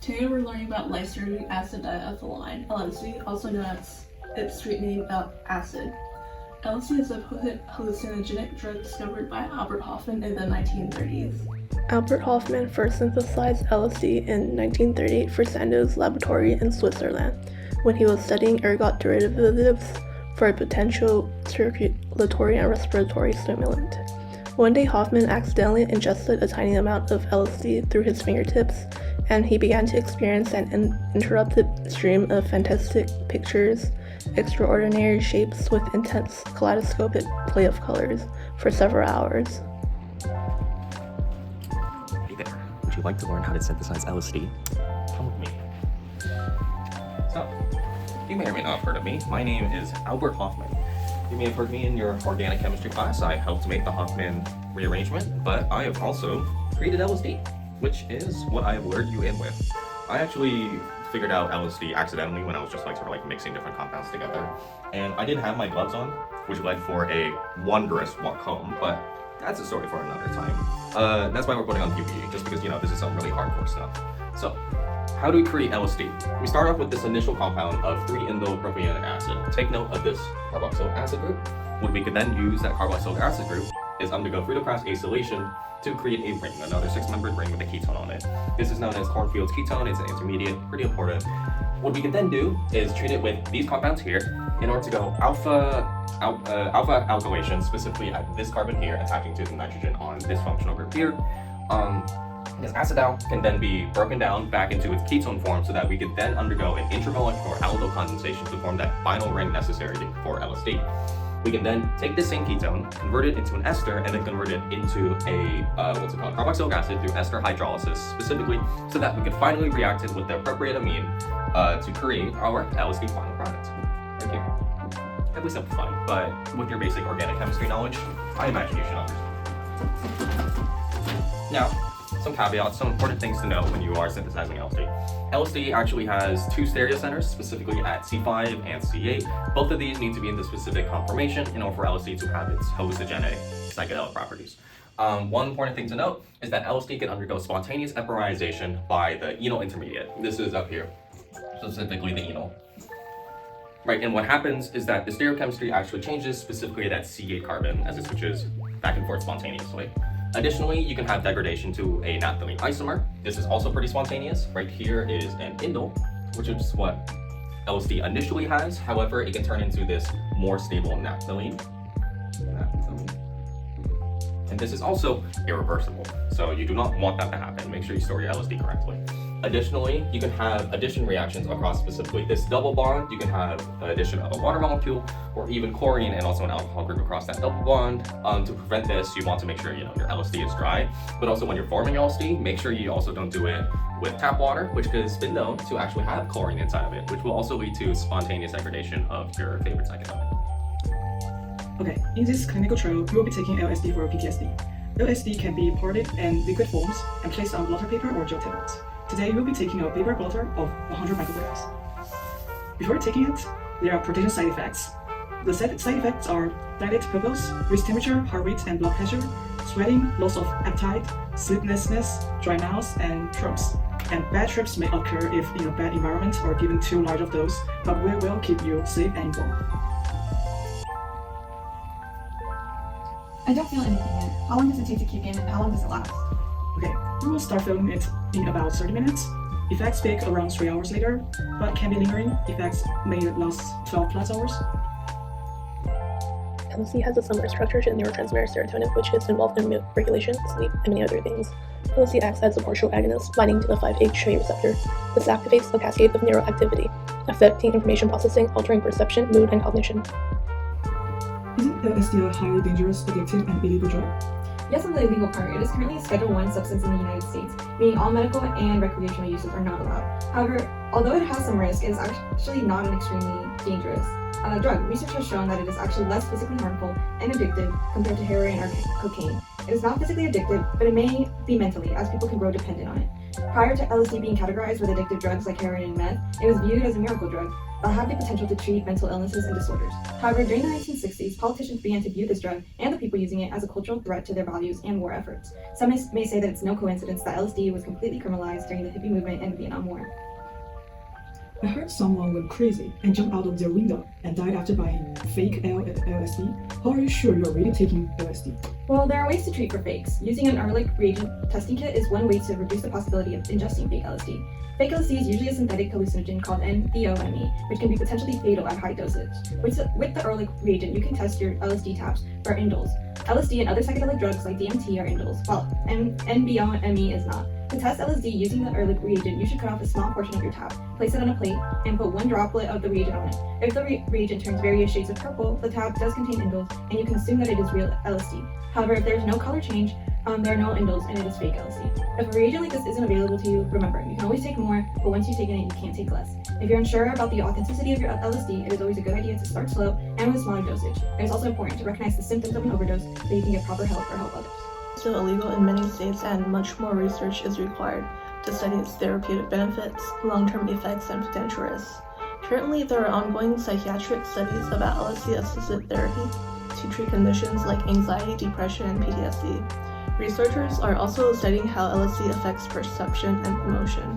Today we're learning about lysergic acid diethylene, LSD, also known as its street name acid. LSD is a potent hallucinogenic drug discovered by Albert Hofmann in the 1930s. Albert Hofmann first synthesized LSD in 1938 for Sandow's laboratory in Switzerland, when he was studying ergot derivatives for a potential circulatory and respiratory stimulant. One day, Hofmann accidentally ingested a tiny amount of LSD through his fingertips, and he began to experience an uninterrupted stream of fantastic pictures, extraordinary shapes with intense kaleidoscopic play of colors for several hours. Hey there, would you like to learn how to synthesize LSD? Come with me. So, you may or may not have heard of me. My name is Albert Hofmann. You may have heard me in your organic chemistry class. I helped make the Hofmann rearrangement, but I have also created LSD, which is what I have lured you in with. I actually figured out LSD accidentally when I was just sort of mixing different compounds together. And I didn't have my gloves on, which led for a wondrous walk home, but that's a story for another time. That's why we're putting on PPE, just because, this is some really hardcore stuff. So, how do we create LSD? We start off with this initial compound of 3-indopropionate acid. Take note of this carboxylic acid group. What we could then use that carboxylic acid group is undergo Friedel-Crafts acylation to create a ring, another 6-membered ring with a ketone on it. This is known as Cornfield's ketone. It's an intermediate, pretty important. What we can then do is treat it with these compounds here in order to go alpha alkylation, specifically at this carbon here, attaching to the nitrogen on this functional group here. This acetal can then be broken down back into its ketone form so that we could then undergo an intramolecular or alkyl condensation to form that final ring necessary for LSD. We can then take this same ketone, convert it into an ester, and then convert it into a carboxylic acid through ester hydrolysis, specifically so that we can finally react it with the appropriate amine to create our LSD final product. Thank you. Heavily simplified, but with your basic organic chemistry knowledge, I imagine you should understand. Now, some caveats, some important things to know when you are synthesizing LSD. LSD actually has 2 stereocenters, specifically at C5 and C8. Both of these need to be in the specific conformation in order for LSD to have its hallucinogenic psychedelic properties. One important thing to note is that LSD can undergo spontaneous eperonization by the enol intermediate. This is up here, specifically the enol. Right, and what happens is that the stereochemistry actually changes, specifically that C8 carbon, as it switches back and forth spontaneously. Additionally, you can have degradation to a naphthalene isomer. This is also pretty spontaneous. Right here is an indole, which is what LSD initially has. However, it can turn into this more stable naphthalene. And this is also irreversible. So you do not want that to happen. Make sure you store your LSD correctly. Additionally, you can have addition reactions across specifically this double bond. You can have the addition of a water molecule or even chlorine and also an alcohol group across that double bond. To prevent this, you want to make sure your LSD is dry. But also when you're forming LSD, make sure you also don't do it with tap water, which has been known to actually have chlorine inside of it, which will also lead to spontaneous degradation of your favorite psychedelic. Okay, in this clinical trial, we will be taking LSD for PTSD. LSD can be parted in liquid forms and placed on blotter paper or gel tablets. Today, we'll be taking a paper blotter of 100 micrograms. Before taking it, there are potential side effects. The side effects are dilated pupils, raised temperature, heart rate, and blood pressure, sweating, loss of appetite, sleeplessness, dry mouth, and trips. And bad trips may occur if in a bad environment or given too large of dose, but we will keep you safe and informed. I don't feel anything yet. How long does it take to kick in and how long does it last? Okay, we will start feeling it in about 30 minutes. Effects peak around 3 hours later, but can be lingering. Effects may last 12 plus hours. LSD has a similar structure to the neurotransmitter serotonin, which is involved in mood regulation, sleep, and many other things. LSD acts as a partial agonist, binding to the 5-HT receptor. This activates a cascade of neuroactivity, affecting information processing, altering perception, mood, and cognition. Isn't LSD a highly dangerous, addictive, and illegal drug? Yes, on the illegal part, it is currently a Schedule I substance in the United States, meaning all medical and recreational uses are not allowed. However, although it has some risk, it is actually not an extremely dangerous drug. Research has shown that it is actually less physically harmful and addictive compared to heroin or cocaine. It is not physically addictive, but it may be mentally, as people can grow dependent on it. Prior to LSD being categorized with addictive drugs like heroin and meth, it was viewed as a miracle drug. have the potential to treat mental illnesses and disorders. However, during the 1960s, politicians began to view this drug and the people using it as a cultural threat to their values and war efforts. Some may say that it's no coincidence that LSD was completely criminalized during the hippie movement and the Vietnam War. I heard someone went crazy and jumped out of their window and died after buying fake LSD. How are you sure you're really taking LSD? Well, there are ways to treat for fakes. Using an Ehrlich reagent testing kit is one way to reduce the possibility of ingesting fake LSD. Fake LSD is usually a synthetic hallucinogen called NEOME, which can be potentially fatal at high dosage. With the Ehrlich reagent, you can test your LSD tabs for indoles. LSD and other psychedelic drugs like DMT are indoles, while NBME is not. To test LSD using the Ehrlich reagent, you should cut off a small portion of your tab, place it on a plate, and put one droplet of the reagent on it. If the reagent turns various shades of purple, the tab does contain indoles, and you can assume that it is real LSD. However, if there is no color change, there are no indoles and it is fake LSD. If a reagent like this isn't available to you, remember, you can always take more, but once you've taken it, you can't take less. If you're unsure about the authenticity of your LSD, it is always a good idea to start slow and with a smaller dosage. It is also important to recognize the symptoms of an overdose so you can get proper help or help others. Still illegal in many states, and much more research is required to study its therapeutic benefits, long-term effects, and potential risks. Currently, there are ongoing psychiatric studies about LSD-assisted therapy to treat conditions like anxiety, depression, and PTSD. Researchers are also studying how LSD affects perception and emotion.